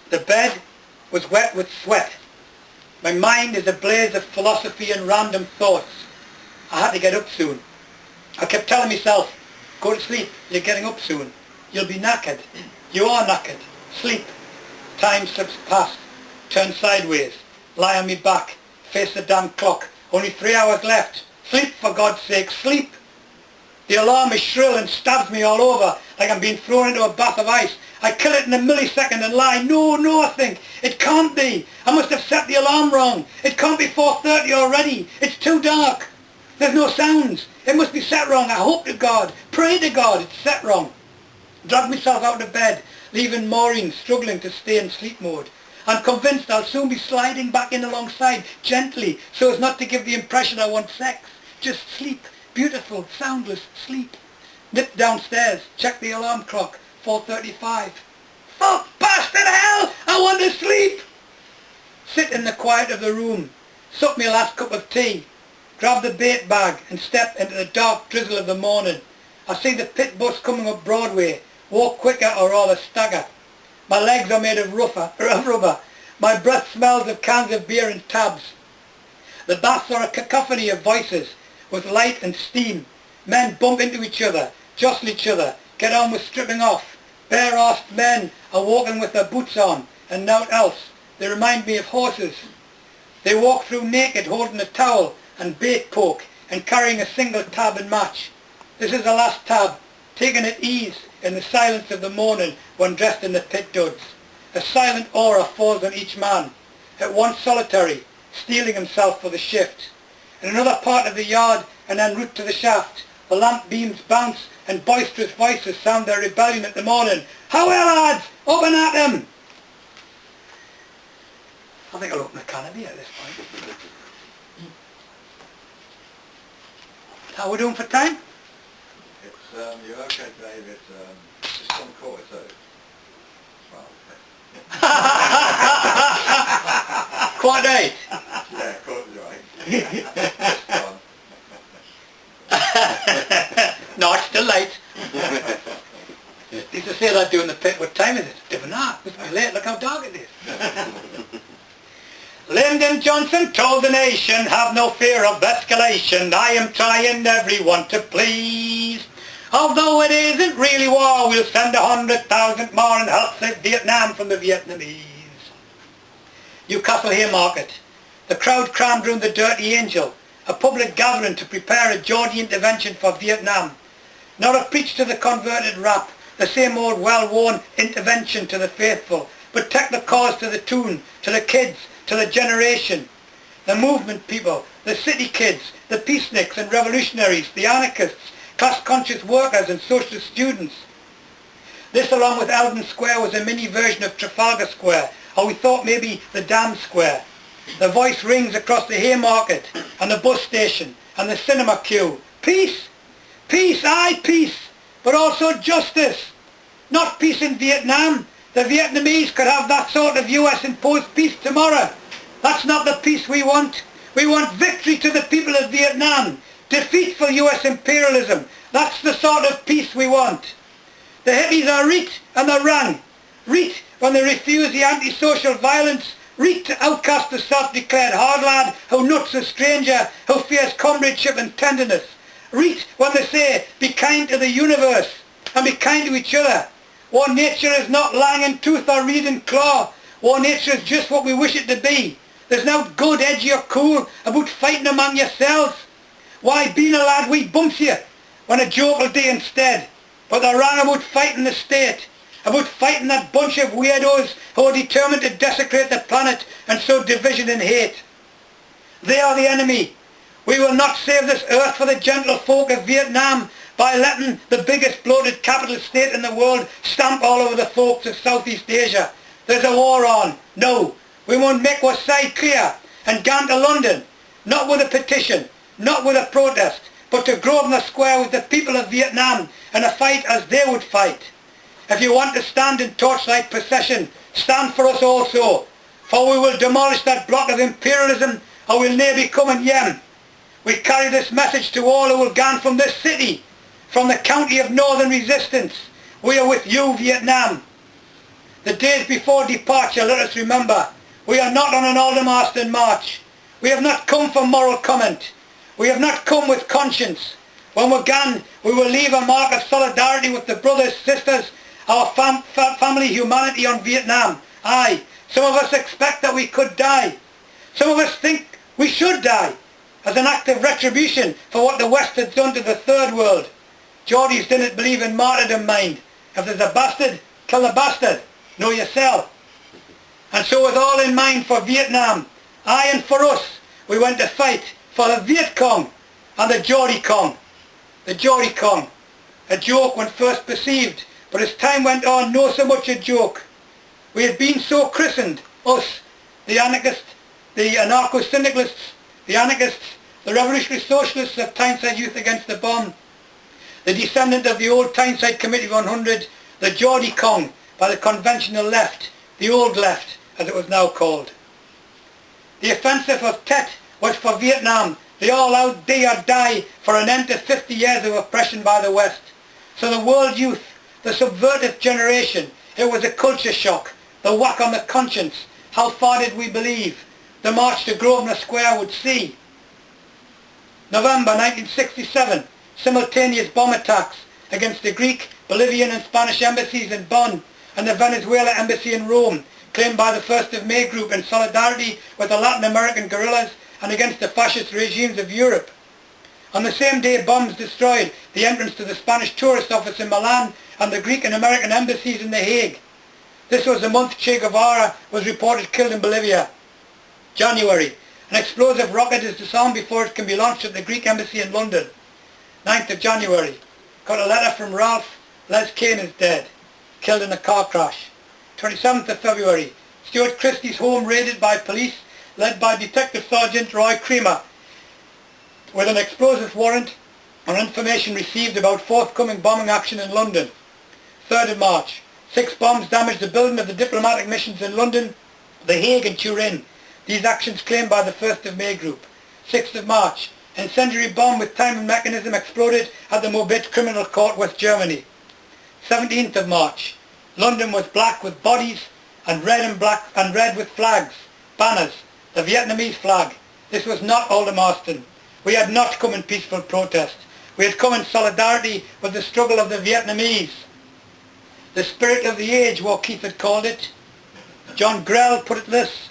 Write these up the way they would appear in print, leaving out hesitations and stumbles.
The bed was wet with sweat. My mind is a blaze of philosophy and random thoughts. I had to get up soon. I kept telling myself, go to sleep, you're getting up soon. You'll be knackered. You are knackered. Sleep. Time slips past. Turn sideways. Lie on me back. Face the damn clock. Only 3 hours left. Sleep, for God's sake, sleep. The alarm is shrill and stabs me all over like I'm being thrown into a bath of ice. I kill it in a millisecond and lie. No, I think. It can't be. I must have set the alarm wrong. It can't be 4:30 already. It's too dark. There's no sounds. It must be set wrong. I hope to God, pray to God it's set wrong. Drag myself out of bed, leaving Maureen struggling to stay in sleep mode. I'm convinced I'll soon be sliding back in alongside, gently, so as not to give the impression I want sex. Just sleep. Beautiful, soundless sleep. Nip downstairs, check the alarm clock, 4:35. Fuck, bastard hell! I want to sleep! Sit in the quiet of the room, sup my last cup of tea, grab the bait bag and step into the dark drizzle of the morning. I see the pit bus coming up Broadway, walk quicker or rather stagger. My legs are made of rubber. My breath smells of cans of beer and tabs. The baths are a cacophony of voices, with light and steam. Men bump into each other, jostle each other, get on with stripping off. Bare-arsed men are walking with their boots on, and naught else. They remind me of horses. They walk through naked, holding a towel and bait poke, and carrying a single tab and match. This is the last tab, taken at ease in the silence of the morning when dressed in the pit duds. A silent aura falls on each man, at once solitary, steeling himself for the shift. In another part of the yard and en route to the shaft, the lamp beams bounce and boisterous voices sound their rebellion at the morning. How well, lads? Open at them! I think I'll open a can of beer at this point. How are we doing for time? It's, you're okay, Dave. It's just 1:45. Quite right. Yeah, quite right. No, it's still late. They used to say that during the pit. What time is it? It's different now. It must be late. Look how dark it is. Lyndon Johnson told the nation, have no fear of escalation. I am trying everyone to please. Although it isn't really war, we'll send 100,000 more and help save Vietnam from the Vietnamese. Newcastle Haymarket. The crowd crammed round the Dirty Angel, a public gathering to prepare a Geordie intervention for Vietnam. Not a preach to the converted rap, the same old well-worn intervention to the faithful, but take the cause to the tune, to the kids, to the generation. The movement people, the city kids, the peaceniks and revolutionaries, the anarchists, class-conscious workers and socialist students. This, along with Eldon Square, was a mini version of Trafalgar Square, or we thought maybe the Dam Square. The voice rings across the Haymarket and the bus station and the cinema queue. Peace! Peace, aye, peace, but also justice. Not peace in Vietnam. The Vietnamese could have that sort of US-imposed peace tomorrow. That's not the peace we want. We want victory to the people of Vietnam. Defeat for US imperialism. That's the sort of peace we want. The hippies are reet and they're wrong. Reet when they refuse the anti-social violence. Reet to outcast the self-declared hard lad who nuts a stranger, who fears comradeship and tenderness. Reet when they say, be kind to the universe and be kind to each other. War nature is not lang in tooth or reed in claw. War nature is just what we wish it to be. There's no good, edgy or cool about fighting among yourselves. Why, being a lad, we bumps you when a joke will do instead. But they're wrong about fighting the state, about fighting that bunch of weirdos who are determined to desecrate the planet and sow division and hate. They are the enemy. We will not save this earth for the gentle folk of Vietnam by letting the biggest bloated capitalist state in the world stamp all over the folks of Southeast Asia. There's a war on. No, we won't make our side clear and go to London, not with a petition, not with a protest, but to Grosvenor Square with the people of Vietnam and a fight as they would fight. If you want to stand in torchlight procession, stand for us also, for we will demolish that block of imperialism or we'll ne'er be coming yem. We carry this message to all who will gone from this city, from the county of Northern Resistance. We are with you, Vietnam. The days before departure, let us remember, we are not on an Aldermaston march. We have not come for moral comment. We have not come with conscience. When we're gone, we will leave a mark of solidarity with the brothers, sisters, our family humanity on Vietnam. Aye, some of us expect that we could die. Some of us think we should die as an act of retribution for what the West had done to the Third World. Geordies didn't believe in martyrdom, mind. If there's a bastard, kill the bastard. Know yourself. And so with all in mind for Vietnam, aye, and for us, we went to fight for the Viet Cong and the Geordie Cong. The Geordie Cong, a joke when first perceived, but as time went on, no so much a joke. We had been so christened, us, the anarchists, the anarcho-syndicalists, the anarchists, the revolutionary socialists of Tyneside Youth Against the Bomb, the descendant of the old Tyneside Committee 100, the Geordie Cong, by the conventional left, the old left, as it was now called. The offensive of Tet was for Vietnam, the all-out do or die for an end to 50 years of oppression by the West. So the world youth, the subversive generation, it was a culture shock, the whack on the conscience. How far did we believe? The march to Grosvenor Square would see. November 1967, simultaneous bomb attacks against the Greek, Bolivian and Spanish embassies in Bonn and the Venezuela embassy in Rome, claimed by the 1st of May group in solidarity with the Latin American guerrillas and against the fascist regimes of Europe. On the same day, bombs destroyed the entrance to the Spanish tourist office in Milan and the Greek and American embassies in The Hague. This was the month Che Guevara was reported killed in Bolivia. January, an explosive rocket is disarmed before it can be launched at the Greek embassy in London. 9th of January, got a letter from Ralph. Les Kane is dead, killed in a car crash. 27th of February, Stuart Christie's home raided by police led by Detective Sergeant Roy Creamer with an explosive warrant on information received about forthcoming bombing action in London. 3rd of March, 6 bombs damaged the building of the diplomatic missions in London, The Hague and Turin. These actions claimed by the 1st of May group. 6th of March, incendiary bomb with time and mechanism exploded at the Mobit Criminal Court, West Germany. 17th of March, London was black with bodies and red with flags, banners, the Vietnamese flag. This was not Aldermaston. We had not come in peaceful protest. We had come in solidarity with the struggle of the Vietnamese. The spirit of the age, Keith had called it. John Grell put it this: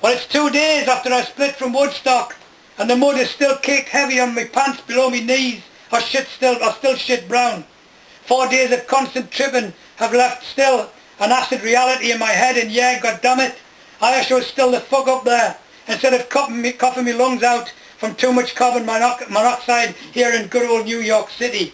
well, it's 2 days after I split from Woodstock, and the mud is still caked heavy on my pants below my knees, or still shit brown. 4 days of constant tripping have left still an acid reality in my head, and yeah, goddammit, I was still the fuck up there, instead of coughing me lungs out from too much carbon monoxide here in good old New York City.